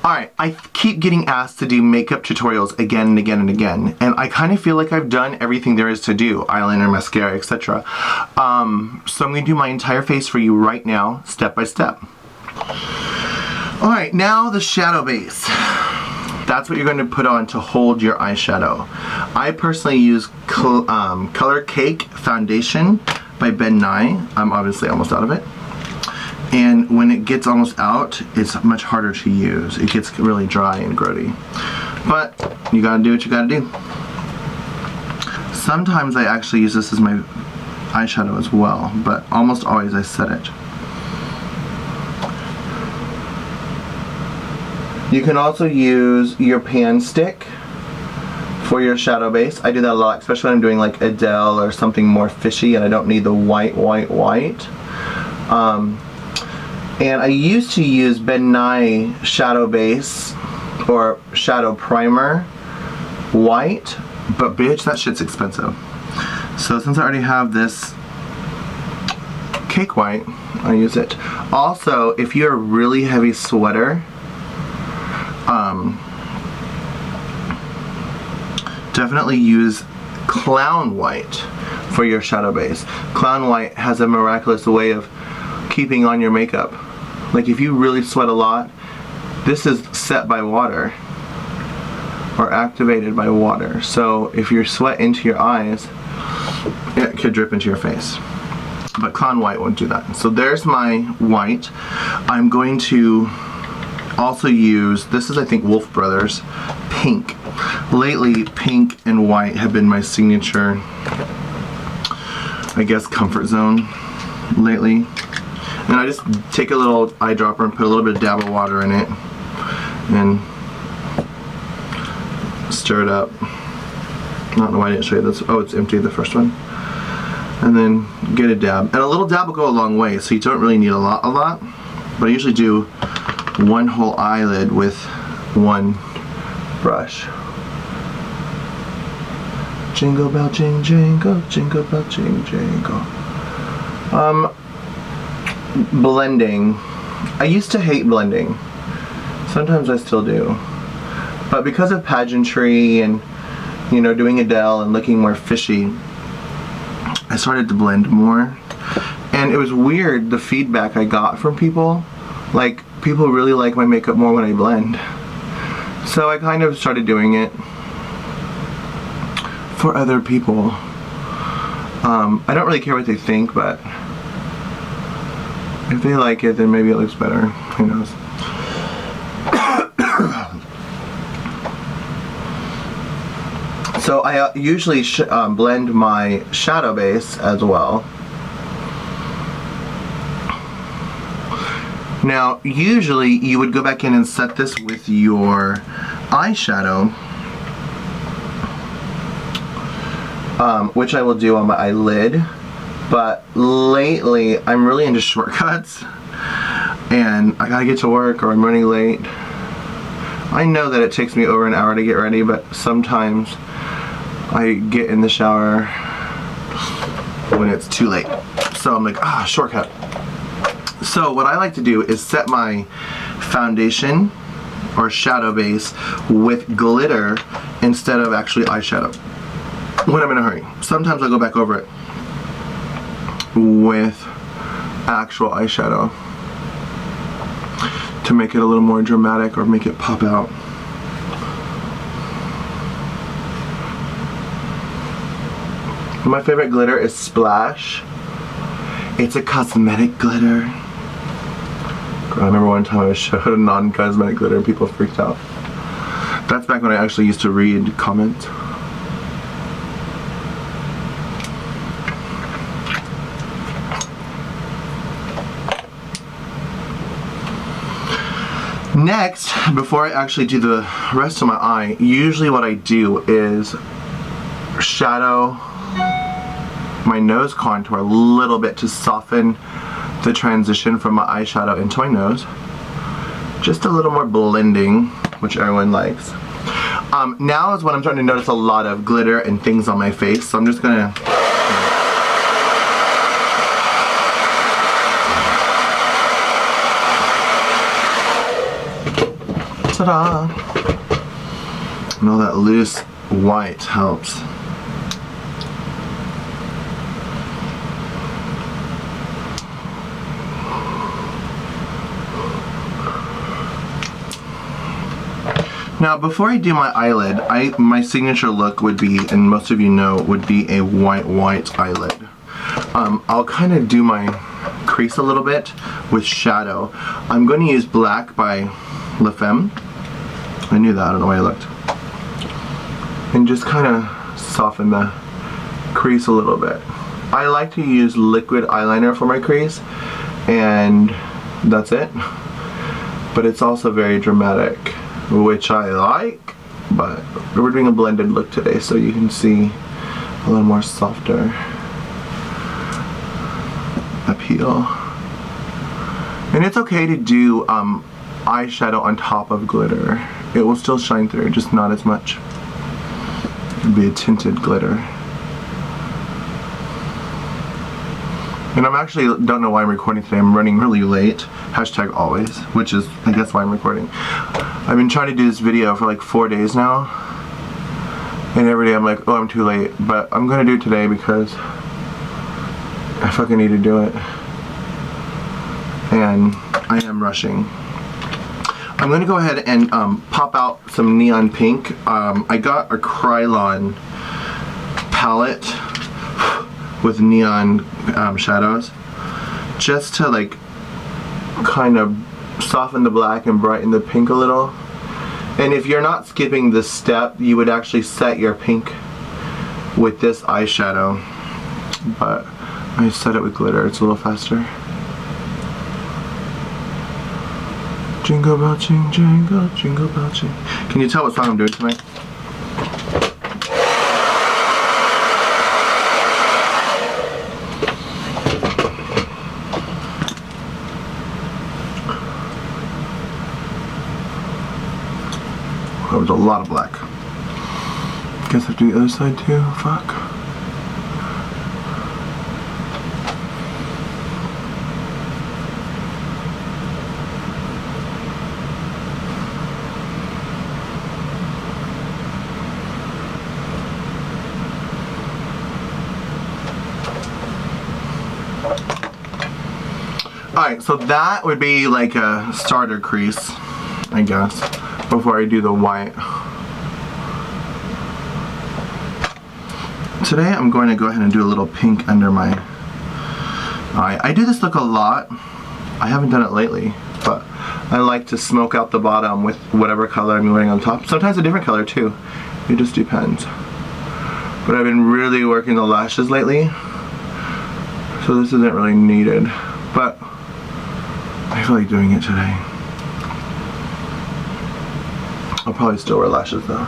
Alright, I keep getting asked to do makeup tutorials again and again and again, and I kind of feel like I've done everything there is to do, eyeliner, mascara, etc. So I'm going to do my entire face for you right now, step by step. Alright, now the shadow base. That's what you're going to put on to hold your eyeshadow. I personally use Color Cake Foundation by Nye. I'm obviously almost out of it. And when it gets almost out, it's much harder to use. It gets really dry and grody. But you gotta do what you gotta do. Sometimes I actually use this as my eyeshadow as well, but almost always I set it. You can also use your pan stick for your shadow base. I do that a lot, especially when I'm doing like Adele or something more fishy and I don't need the white. And I used to use Nye shadow base or shadow primer white, but bitch, that shit's expensive. So since I already have this cake white, I use it. Also, if you're a really heavy sweater, definitely use Clown White for your shadow base. Clown White has a miraculous way of keeping on your makeup. Like if you really sweat a lot, this is set by water or activated by water. So if you sweat into your eyes, it could drip into your face. But Clown White won't do that. So there's my white. I'm going to also use, this is I think Wolf Brothers, pink. Lately, pink and white have been my signature, I guess, comfort zone lately. And I just take a little eyedropper and put a little bit of dab of water in it and stir it up. I don't know why I didn't show you this. Oh, it's empty, the first one. And then get a dab. And a little dab will go a long way, so you don't really need a lot. But I usually do one whole eyelid with one brush. Jingle bell, jingle, jingle bell, jingle. Blending. I used to hate blending. Sometimes I still do. But because of pageantry and, you know, doing Adele and looking more fishy, I started to blend more. And it was weird, the feedback I got from people. Like, people really like my makeup more when I blend. So I kind of started doing it for other people. I don't really care what they think, but if they like it, then maybe it looks better. Who knows? So I usually blend my shadow base as well. Now, usually you would go back in and set this with your eyeshadow, which I will do on my eyelid. But lately, I'm really into shortcuts, and I gotta get to work or I'm running late. I know that it takes me over an hour to get ready, but sometimes I get in the shower when it's too late. So I'm like, shortcut. So what I like to do is set my foundation or shadow base with glitter instead of actually eyeshadow when I'm in a hurry. Sometimes I go back over it with actual eyeshadow to make it a little more dramatic or make it pop out. My favorite glitter is Splash. It's a cosmetic glitter. I remember one time I showed a non-cosmetic glitter and people freaked out. That's back when I actually used to read comments. Next, before I actually do the rest of my eye, usually what I do is shadow my nose contour a little bit to soften the transition from my eyeshadow into my nose. Just a little more blending, which everyone likes. Now is when I'm starting to notice a lot of glitter and things on my face, so I'm just gonna Ta-da! And all that loose white helps. Now, before I do my eyelid, my signature look would be, and most of you know, would be a white eyelid. I'll kind of do my crease a little bit with shadow. I'm going to use black by La Femme. I knew that, I don't know why I looked. And just kind of soften the crease a little bit. I like to use liquid eyeliner for my crease, and that's it. But it's also very dramatic, which I like, but we're doing a blended look today, so you can see a little more softer appeal. And it's okay to do eyeshadow on top of glitter. It will still shine through, just not as much. It'll be a tinted glitter. And I'm actually, don't know why I'm recording today. I'm running really late. Hashtag always, which is, I guess, why I'm recording. I've been trying to do this video for like 4 days now. And every day I'm like, oh, I'm too late. But I'm gonna do it today because I fucking need to do it. And I am rushing. I'm gonna go ahead and pop out some neon pink. I got a Krylon palette with neon shadows, just to like kind of soften the black and brighten the pink a little. And if you're not skipping this step, you would actually set your pink with this eyeshadow, but I set it with glitter. It's a little faster. Jingle bell ching, jingle, jingle bell ching. Can you tell what song I'm doing tonight? That was a lot of black. Guess I have to do the other side too. Fuck. Alright, so that would be like a starter crease, I guess, before I do the white. Today I'm going to go ahead and do a little pink under my eye. I do this look a lot. I haven't done it lately, but I like to smoke out the bottom with whatever color I'm wearing on top. Sometimes a different color too. It just depends. But I've been really working the lashes lately, so this isn't really needed. But I feel like doing it today. I'll probably still wear lashes though.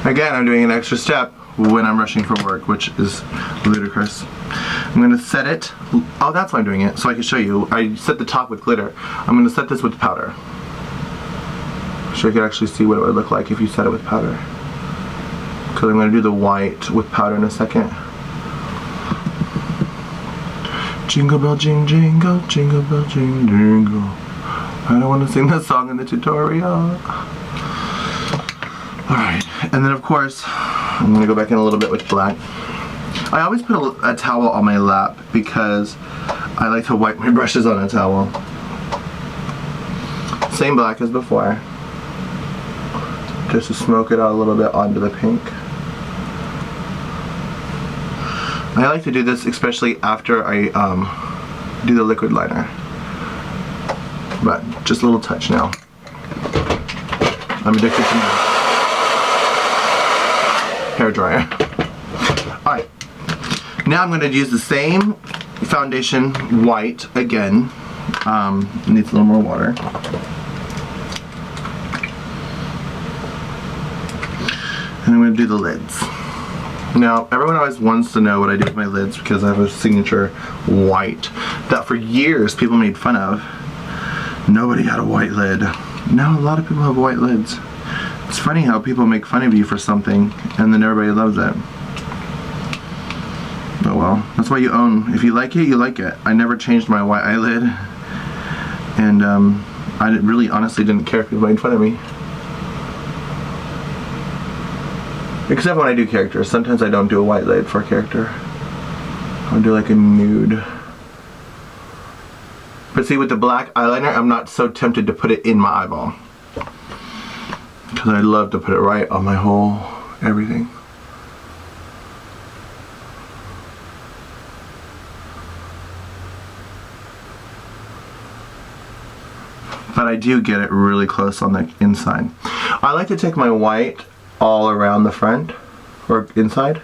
Again, I'm doing an extra step when I'm rushing for work, which is ludicrous. I'm going to set it. Oh, that's why I'm doing it, so I can show you. I set the top with glitter. I'm going to set this with powder, so you can actually see what it would look like if you set it with powder. Because I'm going to do the white with powder in a second. Jingle bell jing jingle, jingle bell jing jingle. I don't want to sing that song in the tutorial. Alright, and then of course, I'm going to go back in a little bit with black. I always put a towel on my lap because I like to wipe my brushes on a towel. Same black as before. Just to smoke it out a little bit onto the pink. I like to do this especially after I do the liquid liner. But just a little touch now. I'm addicted to my hair dryer. Alright. Now I'm going to use the same foundation, white, again. Needs a little more water. And I'm going to do the lids. Now, everyone always wants to know what I do with my lids because I have a signature white that for years people made fun of. Nobody had a white lid. Now a lot of people have white lids. It's funny how people make fun of you for something and then everybody loves it. well. That's why you own. If you like it, you like it. I never changed my white eyelid. And I really honestly didn't care if people made fun of me. Except when I do characters. Sometimes I don't do a white lid for a character. I'll do like a nude. But see, with the black eyeliner, I'm not so tempted to put it in my eyeball. Because I love to put it right on my whole everything. But I do get it really close on the inside. I like to take my white all around the front, or inside.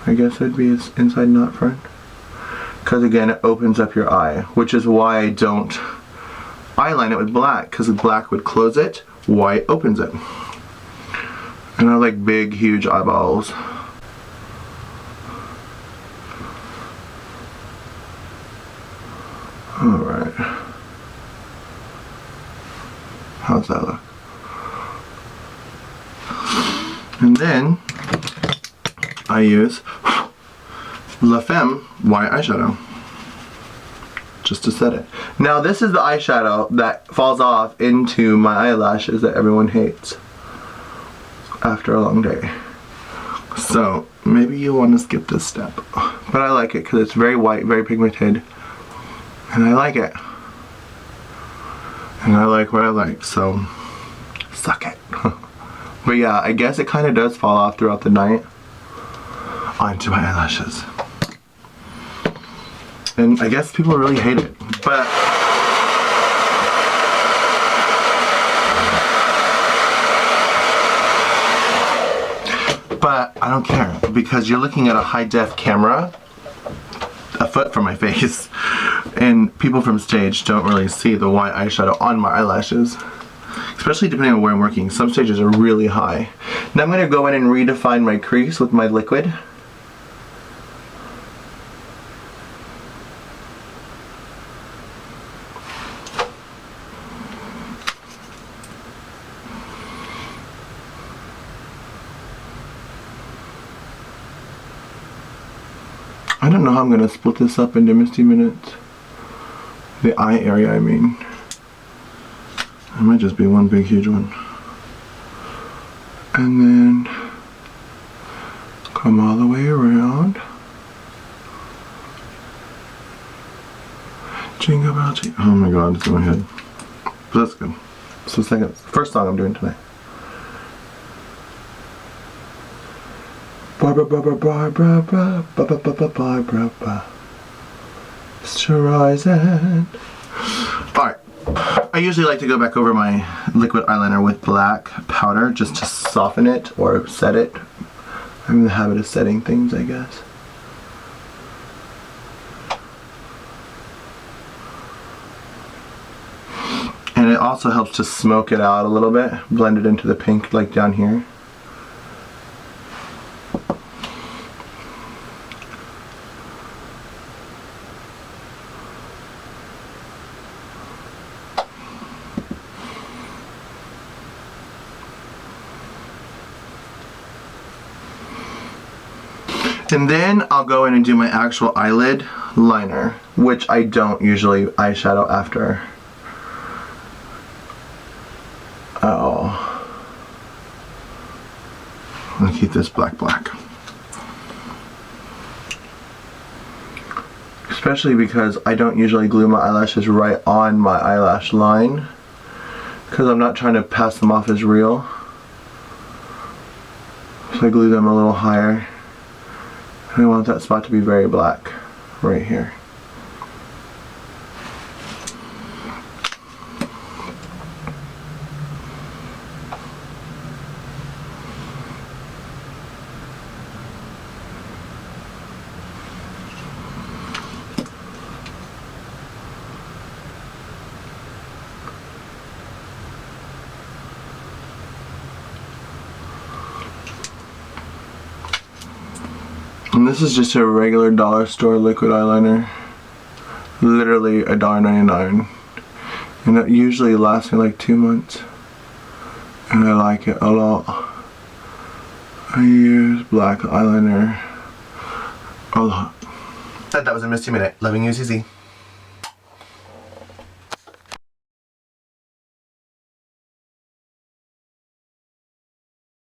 I guess it'd be inside, not front. Because again, it opens up your eye, which is why I don't eyeline it with black, because black would close it, white opens it. And I like big, huge eyeballs. Alright. How's that look? And then I use La Femme white eyeshadow just to set it. Now this is the eyeshadow that falls off into my eyelashes that everyone hates after a long day. So maybe you want to skip this step. But I like it because it's very white, very pigmented. And I like it. And I like what I like, so suck it. But yeah, I guess it kind of does fall off throughout the night onto my eyelashes. And I guess people really hate it. But I don't care, because you're looking at a high-def camera a foot from my face, and people from stage don't really see the white eyeshadow on my eyelashes. Especially depending on where I'm working. Some stages are really high. Now I'm going to go in and redefine my crease with my liquid. I don't know how I'm going to split this up into Misty minutes. The eye area, I mean. It might just be one big huge one. And then come all the way around. Jingle bell jingle. Oh my god, it's in my head. But that's good. So first song I'm doing tonight. Barbara, Barbara, Barbara, Barbara, Barbara, Barbara, Barbara, Barbara. Mr. Horizon. Alright. I usually like to go back over my liquid eyeliner with black powder just to soften it or set it. I'm in the habit of setting things, I guess. And it also helps to smoke it out a little bit, blend it into the pink like down here. And then I'll go in and do my actual eyelid liner, which I don't usually eyeshadow after. Oh. I'm gonna keep this black. Especially because I don't usually glue my eyelashes right on my eyelash line, because I'm not trying to pass them off as real. So I glue them a little higher. I want that spot to be very black right here. And this is just a regular dollar store liquid eyeliner. Literally $1.99. And it usually lasts me like 2 months. And I like it a lot. I use black eyeliner a lot. That was a Misty Minute. Loving you, ZZ.